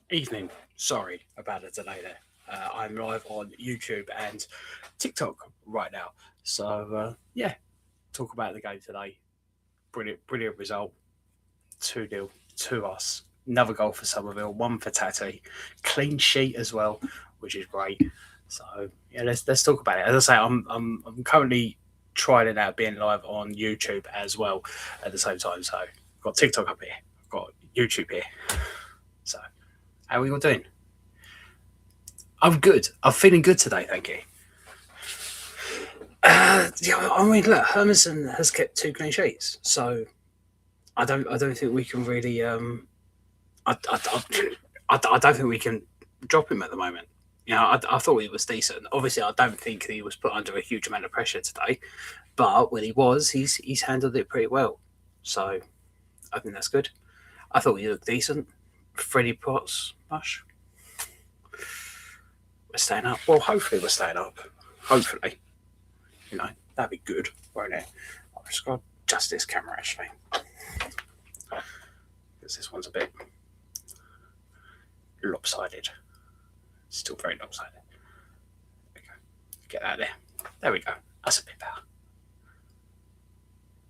Evening. Sorry about the delay there. I'm live on YouTube and TikTok right now. So, talk about the game today. Brilliant result. 2-0 to us. Another goal for Somerville, one for Tati. Clean sheet as well, which is great. So yeah, let's talk about it. As I say, I'm currently trying it out being live on YouTube as well at the same time. So I've got TikTok up here, I've got YouTube here. So how are we all doing? I'm good. I'm feeling good today, thank you. Yeah, I mean, look, Hermanson has kept two clean sheets, so I don't think we can really I don't think we can drop him at the moment. I thought he was decent. Obviously, I don't think he was put under a huge amount of pressure today, but when he was, he's handled it pretty well. So I think that's good. I thought he looked decent. Freddie Potts, mush. We're staying up. Well, hopefully we're staying up. Hopefully. That'd be good, won't it? I've just got to adjust this camera actually. Because this one's a bit lopsided. Still very lopsided. There we go. Get that there. There we go. That's a bit better.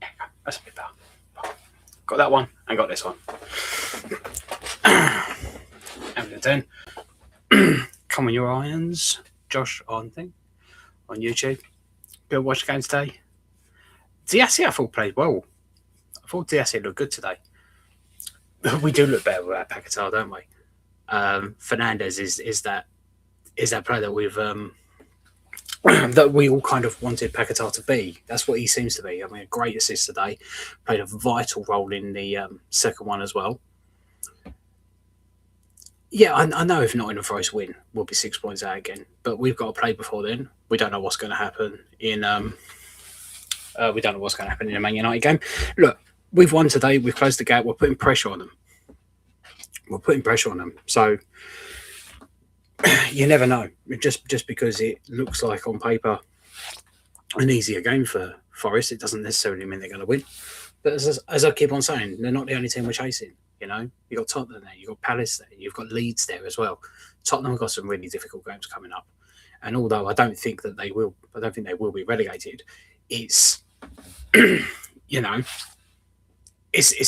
There we go. That's a bit better. Got that one and got this one. And then come on your irons. Josh on YouTube. Go watch the game today. Diassi, I thought played well. I thought Diassi looked good today. We do look better without Paquetá, don't we? Fernandez is that player that we've that we all kind of wanted Paquetá to be. That's what he seems to be. I mean, a great assist today. Played a vital role in the second one as well. Yeah, I know if Nottingham Forest win, we'll be 6 points out again. But we've got to play before then. We don't know what's going to happen in we don't know what's going to happen in a Man United game. Look, we've won today. We've closed the gap. We're putting pressure on them. So you never know. Just because it looks like on paper an easier game for Forest, it doesn't necessarily mean they're going to win. But as I keep on saying, they're not the only team we're chasing. You've got Tottenham there, you've got Palace there, you've got Leeds there as well. Tottenham have got some really difficult games coming up. And although I don't think they will be relegated, it's it's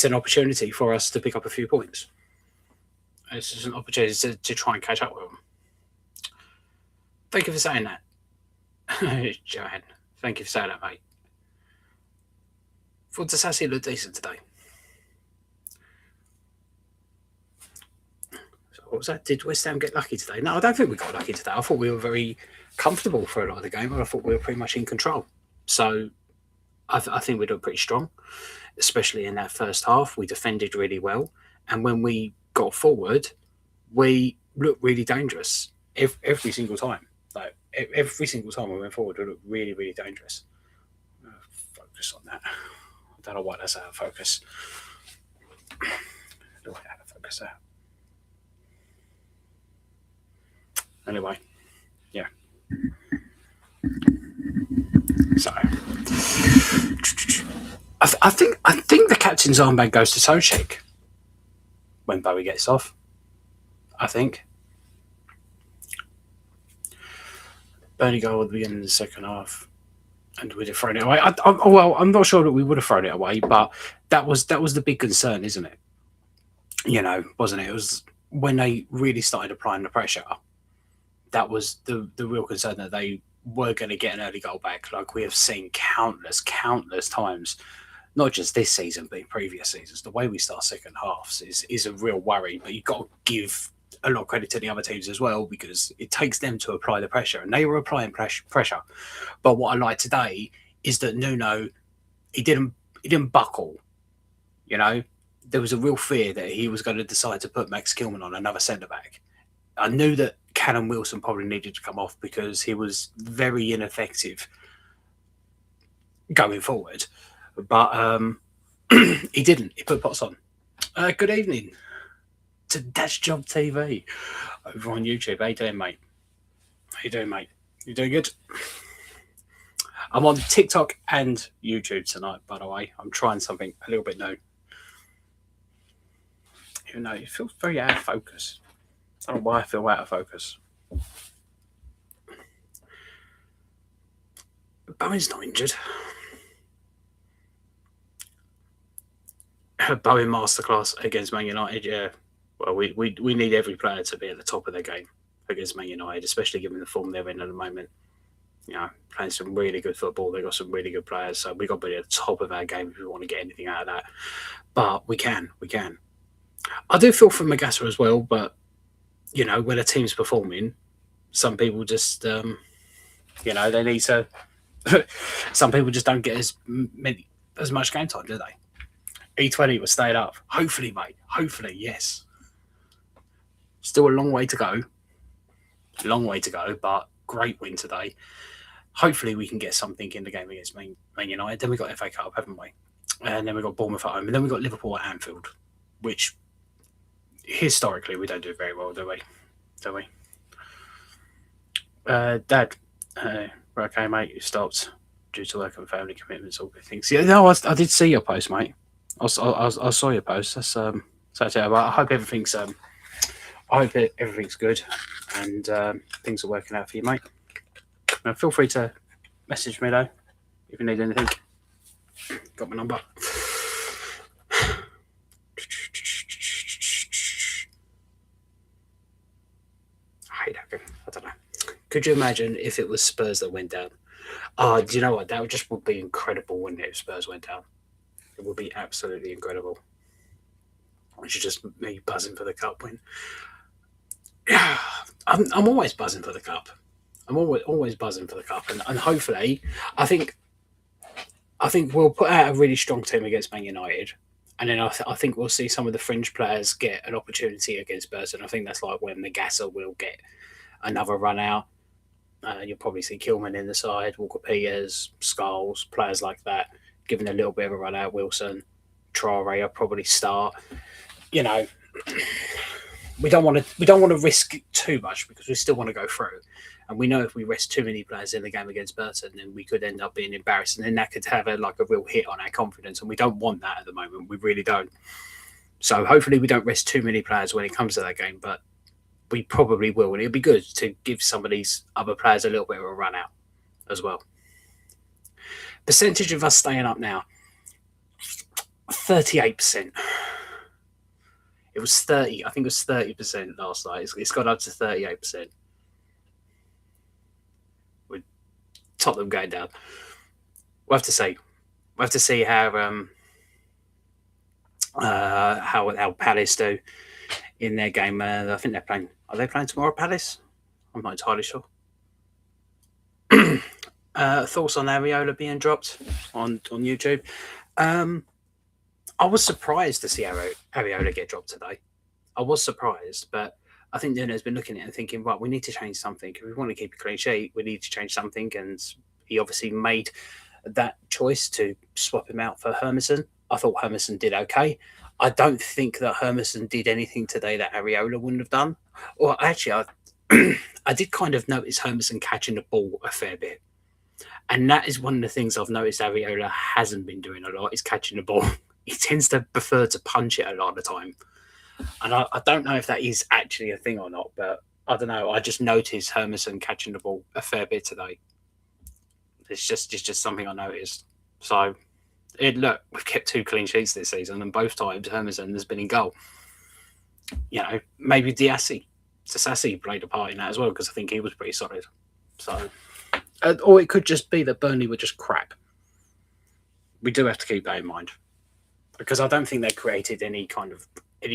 an opportunity for us to pick up a few points. It's just an opportunity to try and catch up with them. Thank you for saying that, Joanne. Thank you for saying that, mate. Thought Disassi looked decent today. So what was that? Did West Ham get lucky today? No, I don't think we got lucky today. I thought we were very comfortable for a lot of the game, and I thought we were pretty much in control. So I think we looked pretty strong, especially in that first half. We defended really well, and when we got forward, we looked really dangerous every single time. Like every single time we went forward, we looked really, really dangerous. Focus on that. I don't know why that's out of focus. Do I have to focus there? Anyway, yeah. So I think the captain's armband goes to Sochik when Bowie gets off. I think. Burnley goal at the beginning of the second half, and we'd have thrown it away. I'm not sure that we would have thrown it away, but that was the big concern, isn't it? Wasn't it? It was when they really started applying the pressure. That was the real concern, that they were going to get an early goal back, like we have seen countless times, not just this season, but in previous seasons. The way we start second halves is a real worry, but you've got to give a lot of credit to the other teams as well, because it takes them to apply the pressure, and they were applying pressure. But what I like today is that Nuno, he didn't buckle. There was a real fear that he was going to decide to put Max Kilman on, another centre back. I knew that Callum Wilson probably needed to come off because he was very ineffective going forward, but he didn't. He put Potts on. Good evening to Dash Job TV over on YouTube. How you doing, mate? You doing good? I'm on TikTok and YouTube tonight, by the way. I'm trying something a little bit new. Even though it feels very out of focus. I don't know why I feel out of focus. Bowen's not injured. Bowen masterclass against Man United, yeah. Well, we need every player to be at the top of their game against Man United, especially given the form they're in at the moment. You know, playing some really good football. They've got some really good players, so we've got to be at the top of our game if we want to get anything out of that. But we can. I do feel for Magassa as well, but, you know, when a team's performing, some people just, they need to. Some people just don't get as much game time, do they? E20 was stayed up. Hopefully, mate. Hopefully, yes. Still a long way to go. But great win today. Hopefully, we can get something in the game against Man United. Then we got FA Cup, haven't we? And then we got Bournemouth at home, and then we got Liverpool at Anfield, which historically we don't do very well, do we? Dad, we're okay, mate. You stopped due to work and family commitments, all good things. Yeah, no, I did see your post, mate. I saw your post. That's I hope everything's everything's good and things are working out for you, mate. Now, feel free to message me though if you need anything. Got my number. I don't know. Could you imagine if it was Spurs that went down? Do you know what? That would be incredible, wouldn't it? If Spurs went down, it would be absolutely incredible. Which is just me buzzing for the cup win. Yeah, I'm always buzzing for the cup. I'm always buzzing for the cup, and hopefully, I think we'll put out a really strong team against Man United, and then I think we'll see some of the fringe players get an opportunity against Burton. I think that's like when Magassa will get another run out. You'll probably see Kilman in the side, Walker Peters, Scholes, players like that, giving a little bit of a run out. Wilson, Traore will probably start. You know, we don't want to risk too much because we still want to go through. And we know if we rest too many players in the game against Burton, then we could end up being embarrassed, and then that could have a real hit on our confidence. And we don't want that at the moment. We really don't. So hopefully we don't rest too many players when it comes to that game, but we probably will. And it'll be good to give some of these other players a little bit of a run out as well. Percentage of us staying up now, 38%. It was 30. I think it was 30% last night. It's got up to 38%. With Tottenham going down. We'll have to see. We'll have to see how Palace do in their game. I think they're playing. Are they playing tomorrow, Palace? I'm not entirely sure. Thoughts on Areola being dropped on YouTube? I was surprised to see Areola get dropped today. I was surprised, but I think Nuno's been looking at it and thinking, right, we need to change something. If we want to keep a clean sheet, we need to change something. And he obviously made that choice to swap him out for Hermansen. I thought Hermansen did okay. I don't think that Hermansen did anything today that Areola wouldn't have done. Or actually, I did kind of notice Hermansen catching the ball a fair bit. And that is one of the things I've noticed Areola hasn't been doing a lot, is catching the ball. He tends to prefer to punch it a lot of the time. And I don't know if that is actually a thing or not, but I don't know. I just noticed Hermansen catching the ball a fair bit today. It's just something I noticed. So, look, we've kept 2 clean sheets this season, and both times Hermansen has been in goal. You know, maybe Disasi played a part in that as well, because I think he was pretty solid. So, or it could just be that Burnley were just crap. We do have to keep that in mind, because I don't think they created any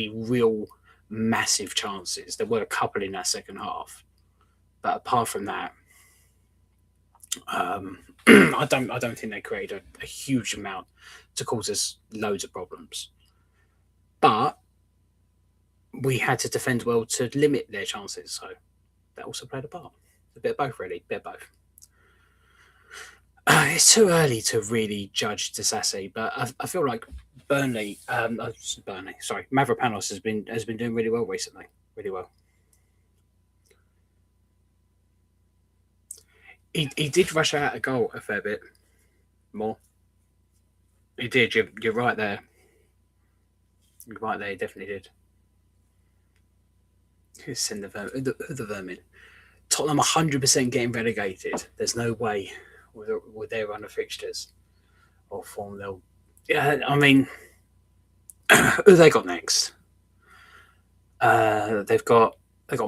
real massive chances. There were a couple in that second half, but apart from that, I don't think they created a huge amount to cause us loads of problems. But we had to defend well to limit their chances, so that also played a part. A bit of both, really. A bit of both. It's too early to really judge Disasi, but I feel like Mavropanos has been doing really well recently. Really well. He did rush out a goal a fair bit more. He did. You're right there. You're right there. He definitely did. Send the vermin. Tottenham 100% getting relegated. There's no way with their run of fixtures or form they'll. Yeah, I mean, who they got next? They've got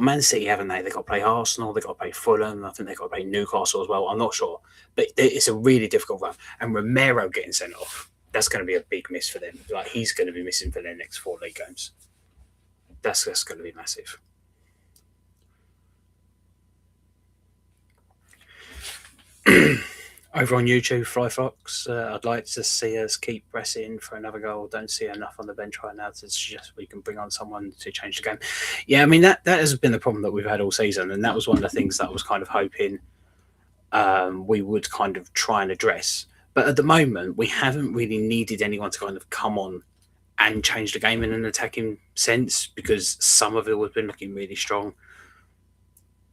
Man City, haven't they? They've got to play Arsenal. They've got to play Fulham. I think they've got to play Newcastle as well. I'm not sure, but it's a really difficult run. And Romero getting sent off. That's going to be a big miss for them. Like he's going to be missing for their next 4 league games. That's going to be massive. Over on YouTube, Flyfox, I'd like to see us keep pressing for another goal. Don't see enough on the bench right now to suggest we can bring on someone to change the game. Yeah, I mean, that has been the problem that we've had all season, and that was one of the things that I was kind of hoping we would kind of try and address. But at the moment, we haven't really needed anyone to kind of come on and change the game in an attacking sense because some of it has been looking really strong.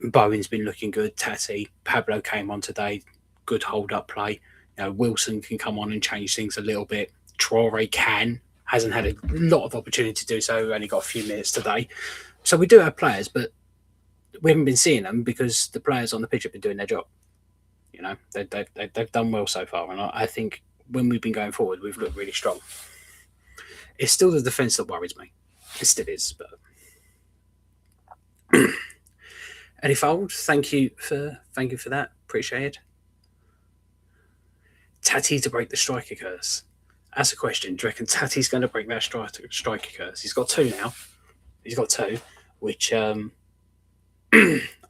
Bowen's been looking good. Tati, Pablo came on today. Good hold-up play. Wilson can come on and change things a little bit. Traore hasn't had a lot of opportunity to do so. Only got a few minutes today. So we do have players, but we haven't been seeing them because the players on the pitch have been doing their job. They've done well so far, and I think when we've been going forward, we've looked really strong. It's still the defence that worries me. It still is, but Eddie Fold, thank you for that. Appreciate it. Tati to break the striker curse. That's a question. Do you reckon Tati's going to break that striker curse? He's got 2 now. He's got 2, which I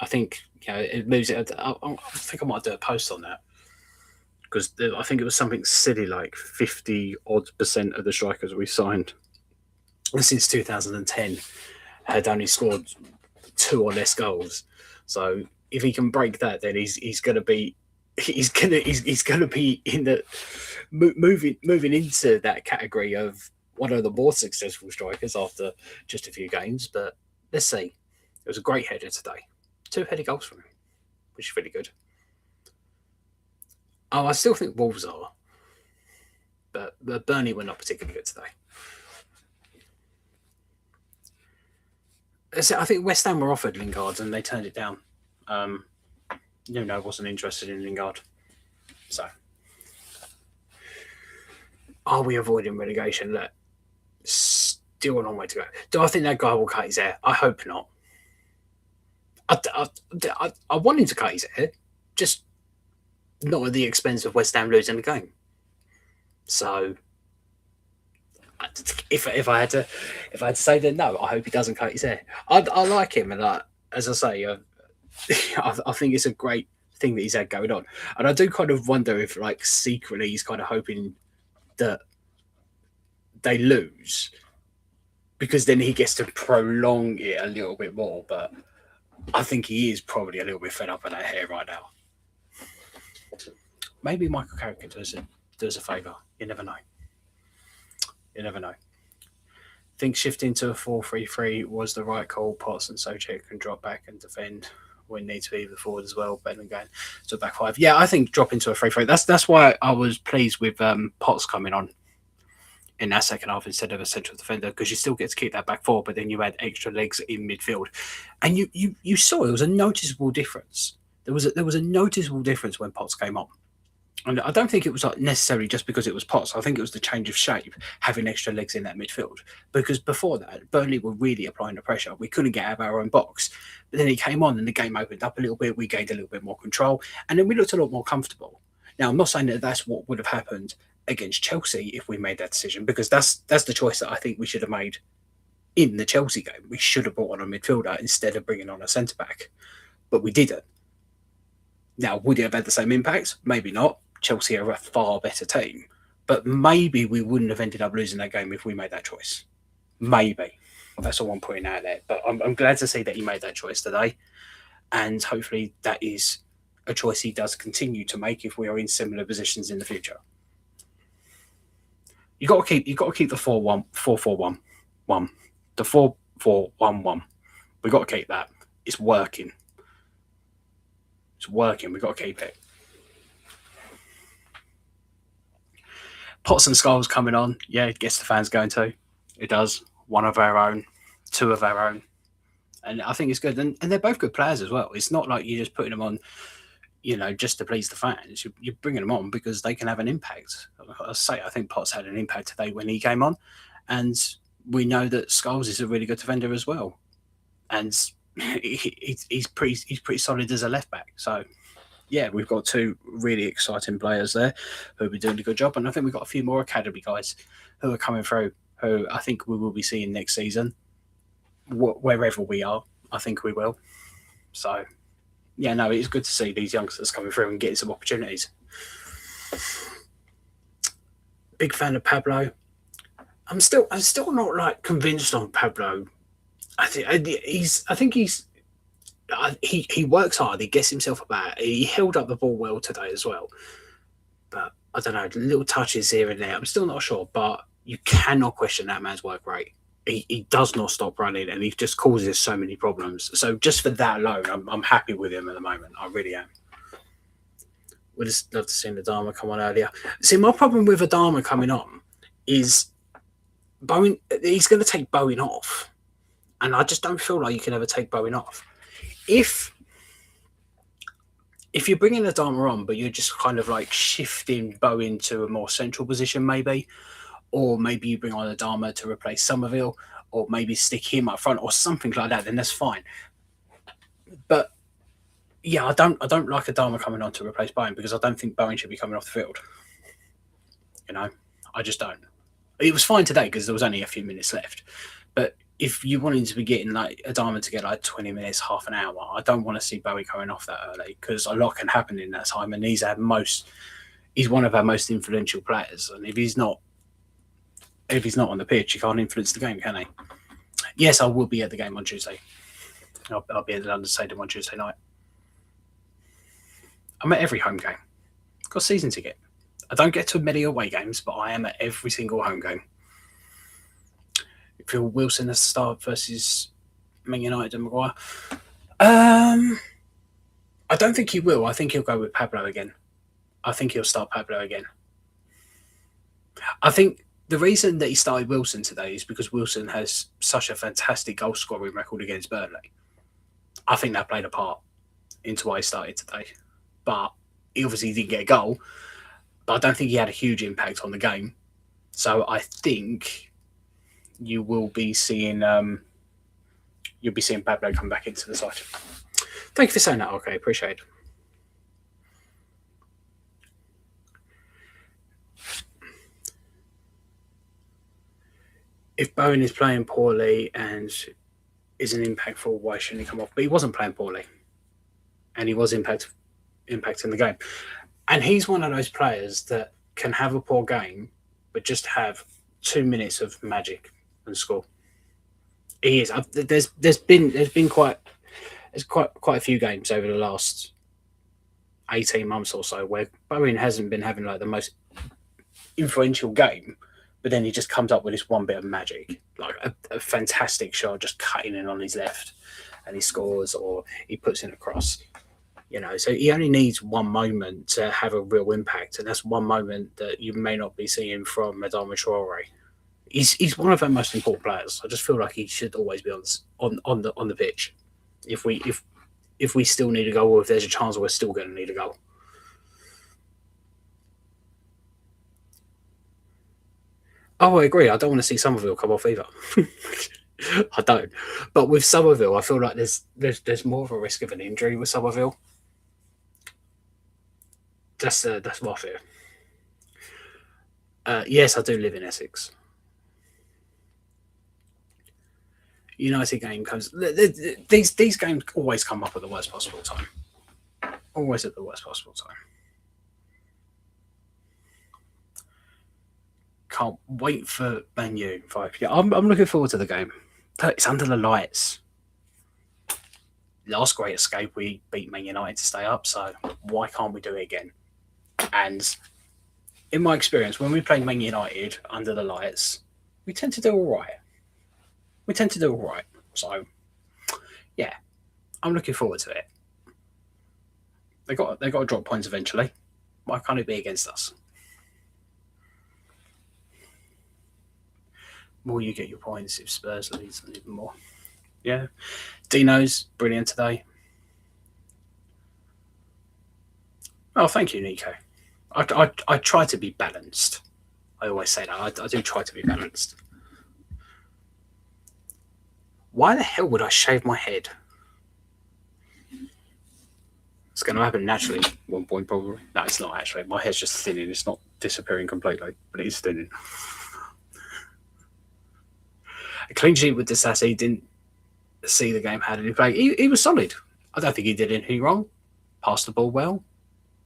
think it moves it. I think I might do a post on that because I think it was something silly like 50% of the strikers we signed since 2010 had only scored 2 or less goals. So if he can break that, then he's going to be in the moving into that category of one of the more successful strikers after just a few games. But let's see. It was a great header today. 2 header goals from him, which is really good. I still think Wolves are, but Burnley were not particularly good today. I think West Ham were offered Lingard and they turned it down. Nuno wasn't interested in Lingard. So, are we avoiding relegation? Look, still a long way to go. Do I think that guy will cut his hair? I hope not. I want him to cut his hair, just not at the expense of West Ham losing the game. So, if I had to say that, no, I hope he doesn't cut his hair. I like him, and as I say, I think it's a great thing that he's had going on, and I do kind of wonder if, secretly, he's kind of hoping that they lose because then he gets to prolong it a little bit more. But I think he is probably a little bit fed up with that hair right now. Maybe Michael Carrick does a favour. You never know. I think shifting to a 4-3-3 was the right call. Potts and Soucek can drop back and defend when need to be the forward as well. Better than going to a back 5. Yeah, I think dropping to a 3-3. That's why I was pleased with Potts coming on in that second half instead of a central defender, because you still get to keep that back 4, but then you had extra legs in midfield, and you saw it was a noticeable difference. There was a noticeable difference when Potts came on. And I don't think it was necessarily just because it was Potts. I think it was the change of shape, having extra legs in that midfield. Because before that, Burnley were really applying the pressure. We couldn't get out of our own box. But then he came on and the game opened up a little bit. We gained a little bit more control. And then we looked a lot more comfortable. Now, I'm not saying that that's what would have happened against Chelsea if we made that decision, because that's the choice that I think we should have made in the Chelsea game. We should have brought on a midfielder instead of bringing on a centre-back. But we didn't. Now, would it have had the same impact? Maybe not. Chelsea are a far better team, but maybe we wouldn't have ended up losing that game if we made that choice. Maybe. That's all I'm putting out there. But I'm glad to see that he made that choice today, and hopefully that is a choice he does continue to make if we are in similar positions in the future. You got to keep the 4-4-1, the 4-4-1-1. We got to keep that. It's working. We got to keep it. Pots and Skulls coming on. Yeah, it gets the fans going too. It does. 1 of our own, 2 of our own. And I think it's good. And they're both good players as well. It's not like you're just putting them on, just to please the fans. You're bringing them on because they can have an impact. I think Potts had an impact today when he came on. And we know that Scholes is a really good defender as well. And he's pretty solid as a left back. So yeah, we've got two really exciting players there who are doing a good job, and I think we've got a few more academy guys who are coming through who I think we will be seeing next season, wherever we are. I think we will. So yeah, no, it's good to see these youngsters coming through and getting some opportunities. Big fan of Pablo. I'm still not like convinced on Pablo. I think he works hard. He gets himself about. He held up the ball well today as well. But I don't know, little touches here and there. I'm still not sure, but you cannot question that man's work rate. He does not stop running, and he just causes so many problems. So just for that alone, I'm happy with him at the moment. I really am. We'd just love to see Adama come on earlier. See, my problem with Adama coming on is Bowen. He's going to take Bowen off, and I just don't feel like you can ever take Bowen off. If you're bringing Adama on, but you're just kind of like shifting Bowen to a more central position, maybe, or maybe you bring on Adama to replace Somerville, or maybe stick him up front, or something like that, then that's fine. But yeah, I don't like Adama coming on to replace Bowen because I don't think Bowen should be coming off the field. I just don't. It was fine today because there was only a few minutes left, but if you wanted to be getting like Adama to get like 20 minutes, half an hour, I don't want to see Bowie coming off that early because a lot can happen in that time. And he's one of our most influential players. And if he's not on the pitch, he can't influence the game, can he? Yes, I will be at the game on Tuesday. I'll be at the London Stadium on Tuesday night. I'm at every home game. I've got a season ticket. I don't get to many away games, but I am at every single home game. Phil Wilson has to start versus Man United and Maguire. I don't think he will. I think he'll go with Pablo again. I think he'll start Pablo again. I think the reason that he started Wilson today is because Wilson has such a fantastic goal scoring record against Burnley. I think that played a part into why he started today. But he obviously didn't get a goal. But I don't think he had a huge impact on the game. So I think you will be seeing Pablo come back into the side. Thank you for saying that. Okay, appreciate it. If Bowen is playing poorly and isn't impactful, why shouldn't he come off? But he wasn't playing poorly, and he was impacting the game. And he's one of those players that can have a poor game, but just have 2 minutes of magic and score. He is. There's been quite a few games over the last 18 months or so where Bowen hasn't been having like the most influential game, but then he just comes up with this one bit of magic, like a fantastic shot, just cutting in on his left, and he scores, or he puts in a cross. So he only needs one moment to have a real impact, and that's one moment that you may not be seeing from Adama Traore. He's one of our most important players. I just feel like he should always be on the pitch. If we still need a goal, or if there's a chance we're still going to need a goal. Oh, I agree. I don't want to see Somerville come off either. I don't. But with Somerville, I feel like there's more of a risk of an injury with Somerville. That's my fear. Yes, I do live in Essex. United game comes. These games always come up at the worst possible time. Always at the worst possible time. Can't wait for Man U 5. Yeah, I'm looking forward to the game. It's under the lights. Last Great Escape, we beat Man United to stay up, so why can't we do it again? And in my experience, when we play Man United under the lights, we tend to do all right. So, yeah, I'm looking forward to it. They got to drop points eventually. Why can't it be against us? More you get your points if Spurs leads, and even more. Yeah. Dino's brilliant today. Oh, thank you, Nico. I try to be balanced. I always say that. I do try to be balanced. Why the hell would I shave my head? It's going to happen naturally at one point, probably. No, it's not actually. My hair's just thinning. It's not disappearing completely, but it is thinning. A clean sheet with Disassi. Didn't see the game. How did he play? He was solid. I don't think he did anything wrong. Passed the ball well.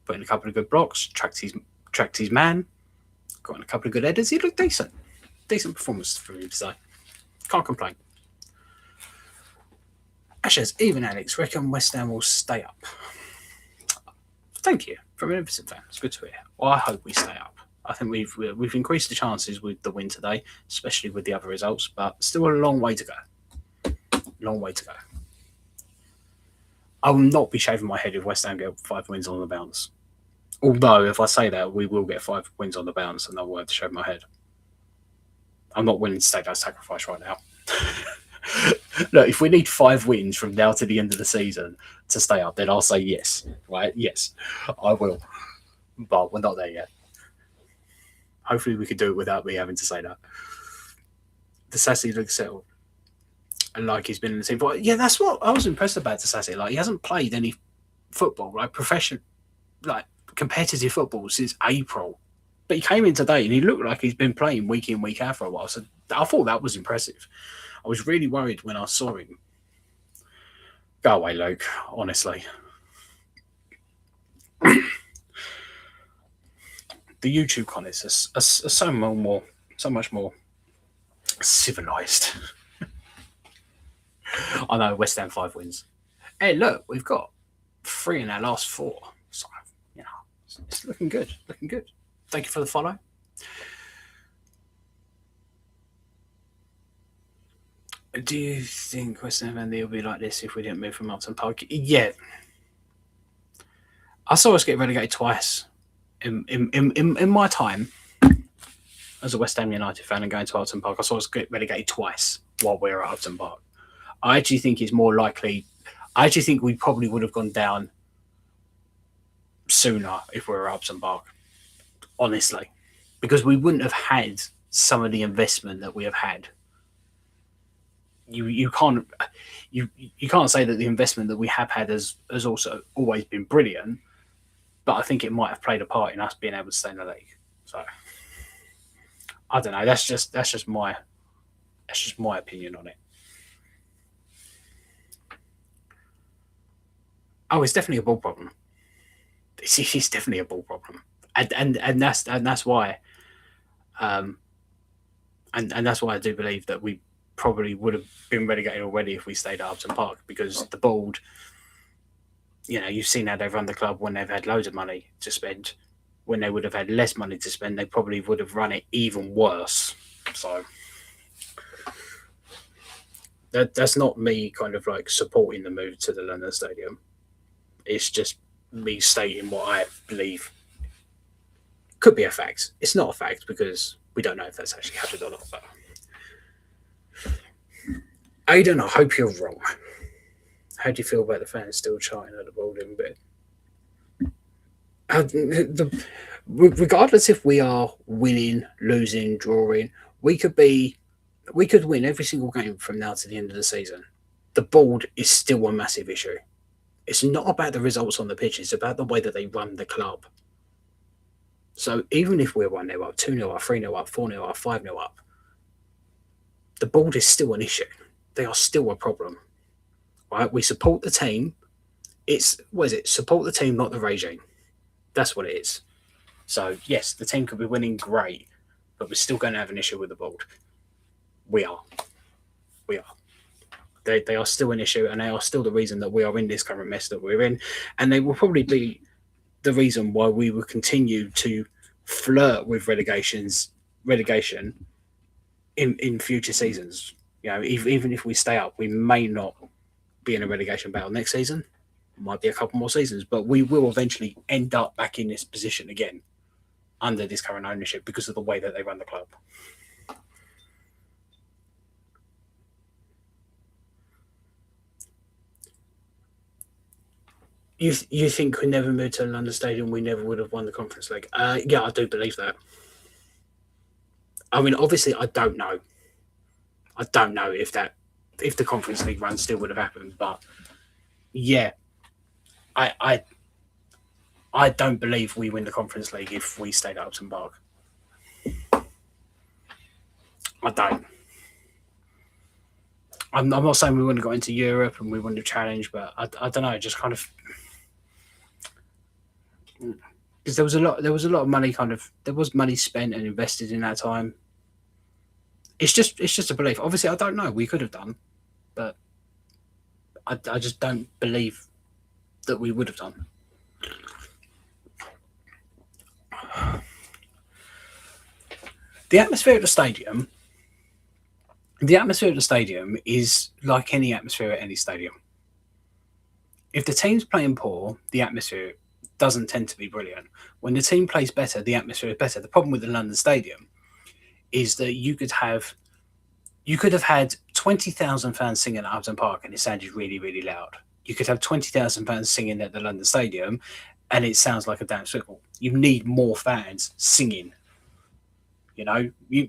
Put in a couple of good blocks. Tracked his man. Got in a couple of good headers. He looked decent. Decent performance from him today. Can't complain. Ashes, even Alex, reckon West Ham will stay up. Thank you from an Everton fan. It's good to hear. Well, I hope we stay up. I think we've increased the chances with the win today, especially with the other results, but still a long way to go. Long way to go. I will not be shaving my head if West Ham get 5 wins on the bounce. Although, if I say that, we will get 5 wins on the bounce and I will have to shave my head. I'm not willing to take that sacrifice right now. Look, if we need 5 wins from now to the end of the season to stay up, then I'll say yes. Right? Yes, I will. But we're not there yet. Hopefully we could do it without me having to say that. The Sassy looks settled. And like he's been in the team for. Yeah, that's what I was impressed about Sassy. Like, he hasn't played any football, like professional, like competitive football since April. But he came in today and he looked like he's been playing week in, week out for a while. So I thought that was impressive. I was really worried when I saw him. Go away, Luke, honestly. The YouTube comments are so much more civilized. I know, West Ham 5 wins. Hey, look, we've got 3 in our last 4. So, you know, it's looking good. Looking good. Thank you for the follow. Do you think West Ham Andy will be like this if we didn't move from Upton Park? Yeah. I saw us get relegated twice in my time as a West Ham United fan and going to Upton Park. I saw us get relegated twice while we were at Upton Park. I actually think it's more likely. I actually think we probably would have gone down sooner if we were at Upton Park. Honestly, because we wouldn't have had some of the investment that we have had. You can't say that the investment that we have had has also always been brilliant, but I think it might have played a part in us being able to stay in the league. So I don't know. That's just my opinion on it. Oh, it's definitely a ball problem. It's definitely a ball problem, and that's why, and that's why I do believe that we probably would have been relegated already if we stayed at Upton Park, because the board, you know, you've seen how they've run the club when they've had loads of money to spend. When they would have had less money to spend, they probably would have run it even worse. So that's not me kind of like supporting the move to the London Stadium. It's just me stating what I believe could be a fact. It's not a fact because we don't know if that's actually happened or not. But Aidan, I hope you're wrong. How do you feel about the fans still chanting at the building bit? Regardless if we are winning, losing, drawing, we could win every single game from now to the end of the season. The board is still a massive issue. It's not about the results on the pitch, it's about the way that they run the club. So even if we're 1-0 up, 2-0 up, 3-0 up, 4-0 up, 5-0 up, the board is still an issue. They are still a problem. Right? We support the team. Support the team, not the regime. That's what it is. So yes, the team could be winning great, but we're still going to have an issue with the board. We are. They are still an issue, and they are still the reason that we are in this current mess that we're in. And they will probably be the reason why we will continue to flirt with relegation in future seasons. You know, even if we stay up, we may not be in a relegation battle next season. It might be a couple more seasons, but we will eventually end up back in this position again under this current ownership because of the way that they run the club. You think we never moved to London Stadium, we never would have won the Conference League? Yeah, I do believe that. I mean, obviously, I don't know. I don't know if the Conference League run still would have happened, but yeah, I I, I don't believe we win the Conference League if we stayed at Upton Park. I don't. I'm not saying we wouldn't have got into Europe and we wouldn't have challenged, but I don't know, just kind of because there was a lot of money there was money spent and invested in that time. It's just a belief. Obviously, I don't know. We could have done, but I just don't believe that we would have done. The atmosphere at the stadium, the atmosphere at the stadium is like any atmosphere at any stadium. If the team's playing poor, the atmosphere doesn't tend to be brilliant. When the team plays better, the atmosphere is better. The problem with the London Stadium is that you could have had 20,000 fans singing at Upton Park and it sounded really, really loud. You could have 20,000 fans singing at the London Stadium and it sounds like a dance football. You need more fans singing. You know, you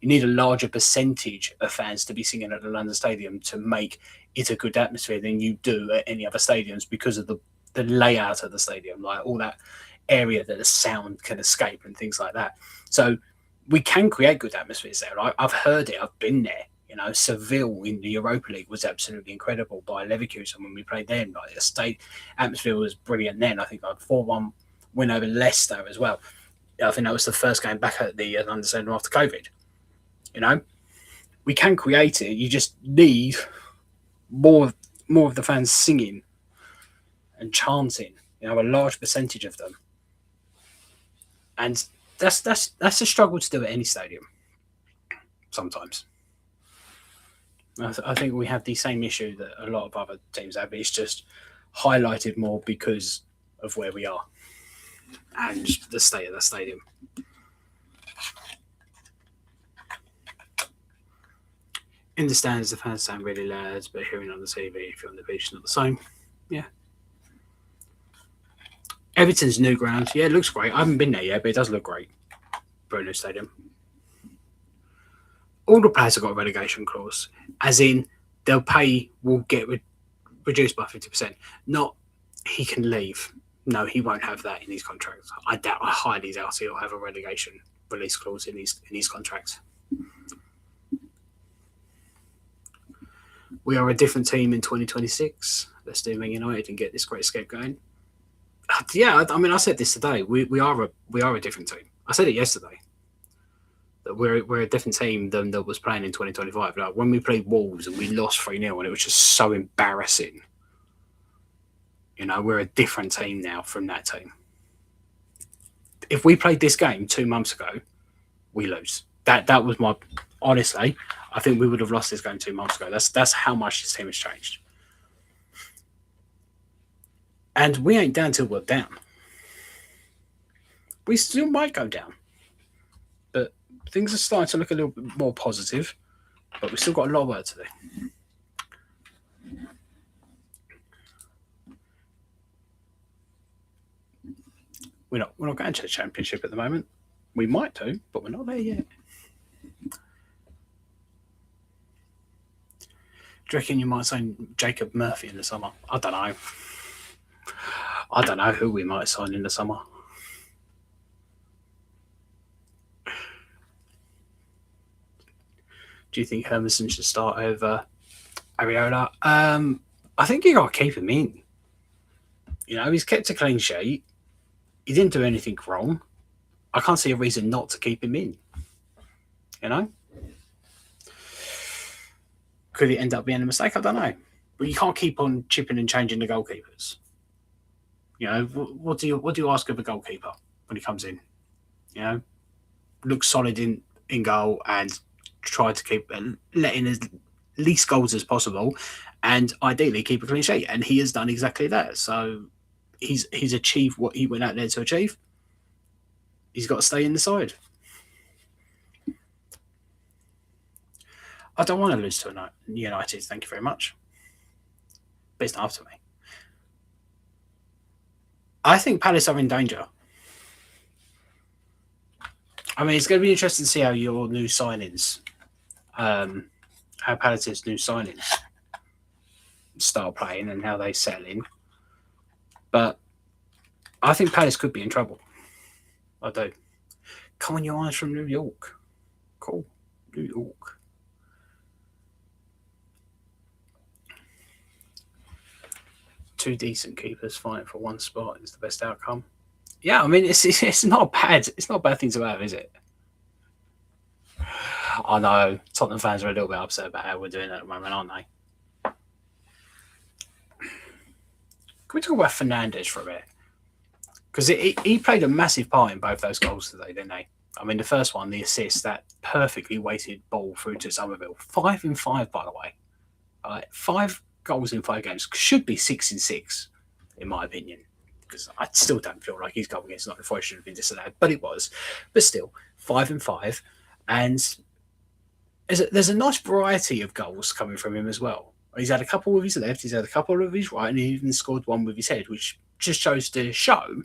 need a larger percentage of fans to be singing at the London Stadium to make it a good atmosphere than you do at any other stadiums because of the layout of the stadium, like all that area that the sound can escape and things like that. So we can create good atmospheres there. I've heard it. I've been there. You know, Seville in the Europa League was absolutely incredible by Leverkusen when we played then. Like the state atmosphere was brilliant then. I think like 4-1 win over Leicester as well. I think that was the first game back at the London Stadium after COVID. You know, we can create it. You just need more of the fans singing and chanting. You know, a large percentage of them, and that's a struggle to do at any stadium. Sometimes, I think we have the same issue that a lot of other teams have. It's just highlighted more because of where we are and the state of the stadium. In the stands, the fans sound really loud, but hearing on the TV, if you're on the beach, it's not the same. Yeah. Everton's new ground. Yeah, it looks great. I haven't been there yet, but it does look great. Bruno Stadium. All the players have got a relegation clause, as in they'll pay will get reduced by 50%. Not he can leave. No, he won't have that in his contract. I highly doubt he'll have a relegation release clause in his contract. We are a different team in 2026. Let's do Man United and get this great escape going. Yeah, I mean, I said this today. We are a different team. I said it yesterday that we're a different team than that was playing in 2025. Like when we played Wolves and we lost 3-0 and it was just so embarrassing. You know, we're a different team now from that team. If we played this game 2 months ago, we lose. That was my honestly. I think we would have lost this game 2 months ago. That's how much this team has changed. And we ain't down till we're down. We still might go down. But things are starting to look a little bit more positive. But we've still got a lot of work to do. We're not going to the championship at the moment. We might do, but we're not there yet. Do you reckon you might sign Jacob Murphy in the summer? I don't know. I don't know who we might sign in the summer. Do you think Hermanson should start over Areola? I think you got to keep him in. You know, he's kept a clean sheet. He didn't do anything wrong. I can't see a reason not to keep him in. You know? Could it end up being a mistake? I don't know. But you can't keep on chipping and changing the goalkeepers. You know, what do you ask of a goalkeeper when he comes in? You know, look solid in goal and try to keep letting as least goals as possible, and ideally keep a clean sheet. And he has done exactly that. So he's achieved what he went out there to achieve. He's got to stay in the side. I don't want to lose to United. Thank you very much. But it's not up to me. I think Palace are in danger. I mean, it's going to be interesting to see how your new signings, how Palace's new signings start playing and how they settle in. But I think Palace could be in trouble. I do. Come on, your eyes from New York. Cool. New York. Two decent keepers fighting for one spot is the best outcome. Yeah, I mean it's not a bad thing to have, is it? I know Tottenham fans are a little bit upset about how we're doing at the moment, aren't they? Can we talk about Fernandes for a bit? Because he played a massive part in both those goals today, didn't he? I mean, the first one, the assist, that perfectly weighted ball through to Somerville. 5 in 5, by the way. 5 goals in 5 games should be 6 in 6, in my opinion. Because I still don't feel like his goal against Nottingham Forest should have been disallowed, but it was. But still, 5 in 5, and there's a nice variety of goals coming from him as well. He's had a couple with his left, he's had a couple with his right, and he even scored one with his head, which just shows to show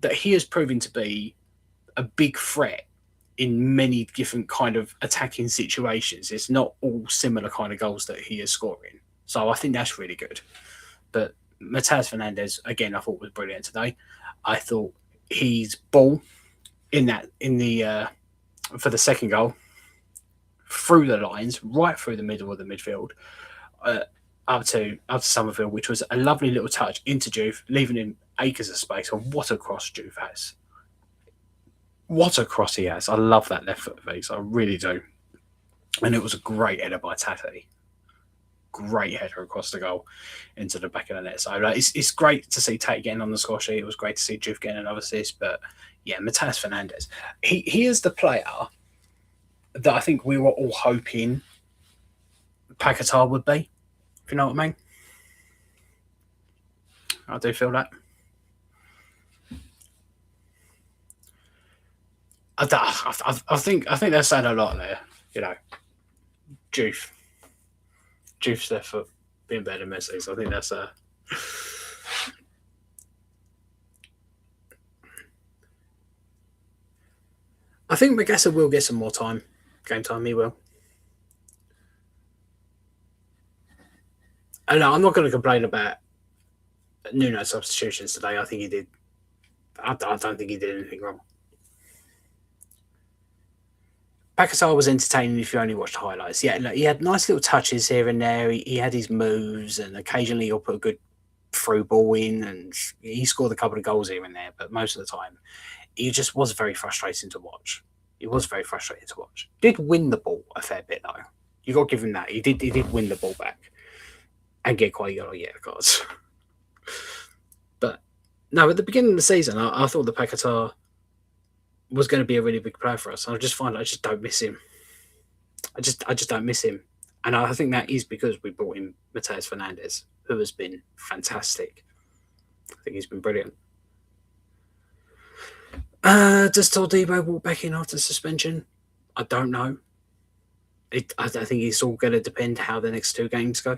that he has proven to be a big threat in many different kind of attacking situations. It's not all similar kind of goals that he is scoring. So I think that's really good. But Matheus Fernandes, again, I thought was brilliant today. I thought his ball for the second goal through the lines, right through the middle of the midfield, up to Somerville, which was a lovely little touch into Juve, leaving him acres of space. And what a cross Juve has! What a cross he has! I love that left foot of his, I really do. And it was a great header by Tati. Great header across the goal into the back of the net. So it's great to see Tate getting on the score sheet. It was great to see Juve getting another assist. But yeah, Matheus Fernandes, he is the player that I think we were all hoping Paquetá would be, if you know what I mean. I do feel that. I think they're saying a lot there. You know, Juve's left foot being better than Messi. So I think that's a. I think Magassa will get some more game time. He will. And I'm not going to complain about Nuno's substitutions today. I think he did. I don't think he did anything wrong. Paquetá was entertaining if you only watched highlights. Yeah, look, he had nice little touches here and there. He had his moves, and occasionally he'll put a good through ball in, and he scored a couple of goals here and there. But most of the time, he just was very frustrating to watch. He was very frustrating to watch. Did win the ball a fair bit though. You got to give him that. He did win the ball back and get quite a lot of yellow cards. But no, at the beginning of the season, I thought the Paquetá was going to be a really big player for us. I just find I just don't miss him. I just don't miss him, and I think that is because we brought in Matheus Fernandes, who has been fantastic. I think he's been brilliant. Does Todibo walk back in after suspension? I don't know. I think it's all going to depend how the next 2 games go.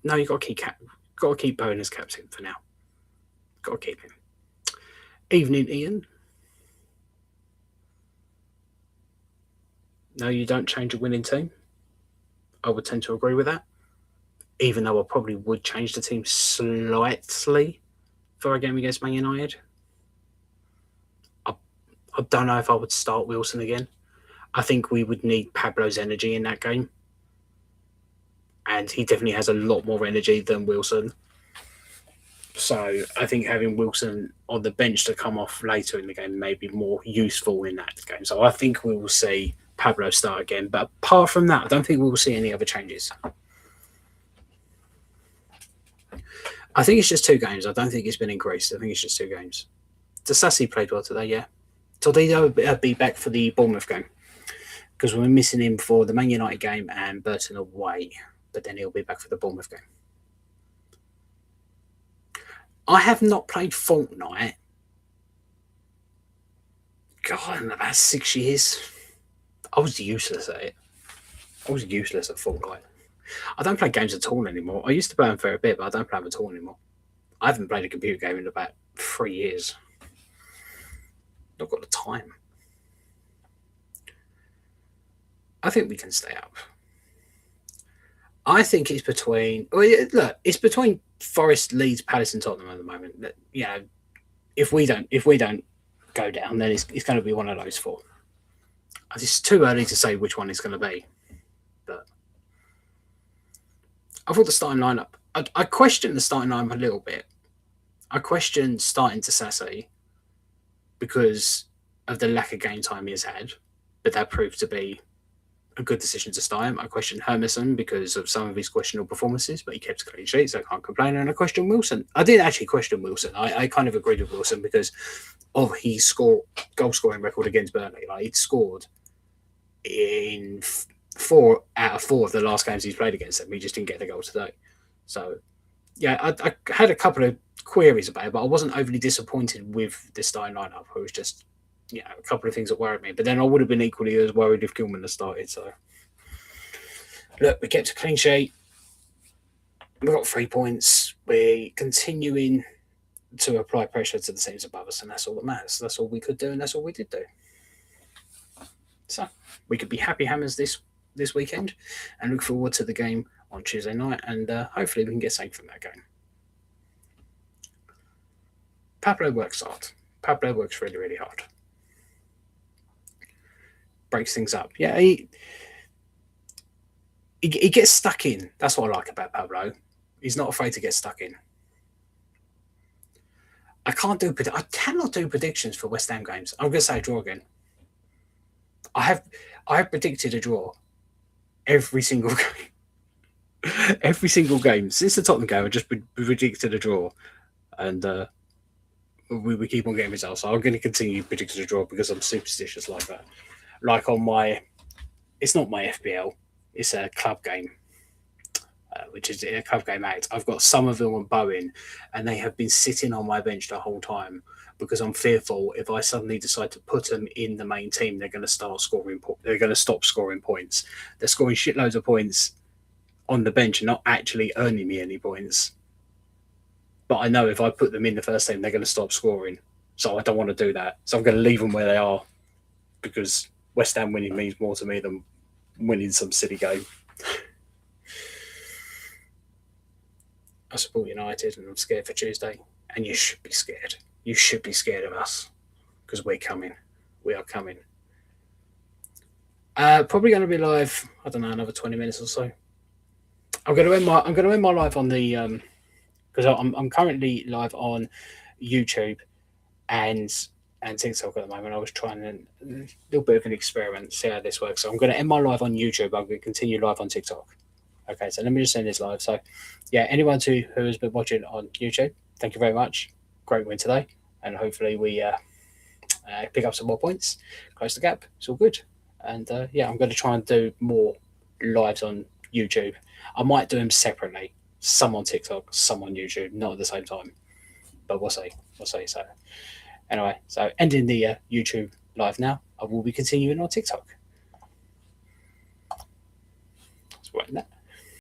No, you got to keep Bowen as captain for now. Got to keep him. Evening, Ian. No, you don't change a winning team. I would tend to agree with that. Even though I probably would change the team slightly for a game against Man United. I don't know if I would start Wilson again. I think we would need Pablo's energy in that game. And he definitely has a lot more energy than Wilson. So I think having Wilson on the bench to come off later in the game may be more useful in that game. So I think we will see Pablo start again. But apart from that, I don't think we will see any other changes. I think it's just 2 games. I don't think it's been increased. I think it's just 2 games. Disasi played well today, yeah. Todibo will be back for the Bournemouth game because we're missing him for the Man United game and Burton away. But then he'll be back for the Bournemouth game. I have not played Fortnite. God, in about 6 years. I was useless at it. I was useless at Fortnite. I don't play games at all anymore. I used to play them for a bit, but I don't play them at all anymore. I haven't played a computer game in about 3 years. Not got the time. I think we can stay up. I think it's between. Well, look, it's between Forest, Leeds, Palace, and Tottenham at the moment. You know, if we don't go down, then it's going to be one of those four. It's too early to say which one it's going to be, but I thought the starting lineup. I questioned the starting lineup a little bit. I questioned starting to Sassy because of the lack of game time he has had, but that proved to be a good decision to start him. I questioned Hermison because of some of his questionable performances, but he kept a clean sheet, so I can't complain. And I questioned Wilson. I did actually question Wilson. I kind of agreed with Wilson because of his goal scoring record against Burnley. Like, he'd scored in 4 out of 4 of the last games he's played against them. He just didn't get the goal today. So, yeah, I had a couple of queries about it, but I wasn't overly disappointed with the starting lineup. It was just, you know, a couple of things that worried me. But then I would have been equally as worried if Gilman had started. So, look, we kept a clean sheet. We got 3 points. We're continuing to apply pressure to the teams above us, and that's all that matters. That's all we could do, and that's all we did do. So, we could be happy hammers this weekend and look forward to the game on Tuesday night, and hopefully we can get something from that game. Pablo works hard. Pablo works really, really hard. Breaks things up. Yeah, he gets stuck in. That's what I like about Pablo. He's not afraid to get stuck in. I cannot do predictions for West Ham games. I'm going to say a draw again. I have predicted a draw every single game. Every single game since the Tottenham game, I just predicted a draw, and we keep on getting results. So I'm going to continue predicting a draw because I'm superstitious like that. Like on it's not my FPL, it's a club game, which is a club game act. I've got Somerville and Bowen, and they have been sitting on my bench the whole time because I'm fearful if I suddenly decide to put them in the main team, they're going to start scoring. They're going to stop scoring points. They're scoring shitloads of points on the bench and not actually earning me any points. But I know if I put them in the first team, they're going to stop scoring. So I don't want to do that. So I'm going to leave them where they are because West Ham winning means more to me than winning some silly game. I support United and I'm scared for Tuesday. And you should be scared. You should be scared of us because we're coming. We are coming. Probably going to be live, I don't know, another 20 minutes or so. I'm going to end my live on the because I'm currently live on YouTube and TikTok at the moment. I was trying a little bit of an experiment, see how this works. So I'm going to end my live on YouTube. I'm going to continue live on TikTok. Okay, so let me just end this live. So, yeah, anyone who has been watching on YouTube, thank you very much. Great win today, and hopefully we pick up some more points, close the gap. It's all good. And yeah, I'm going to try and do more lives on YouTube. I might do them separately. Some on TikTok, some on YouTube, not at the same time. But we'll see. So anyway, so ending the YouTube live now. I will be continuing on TikTok. That's right now.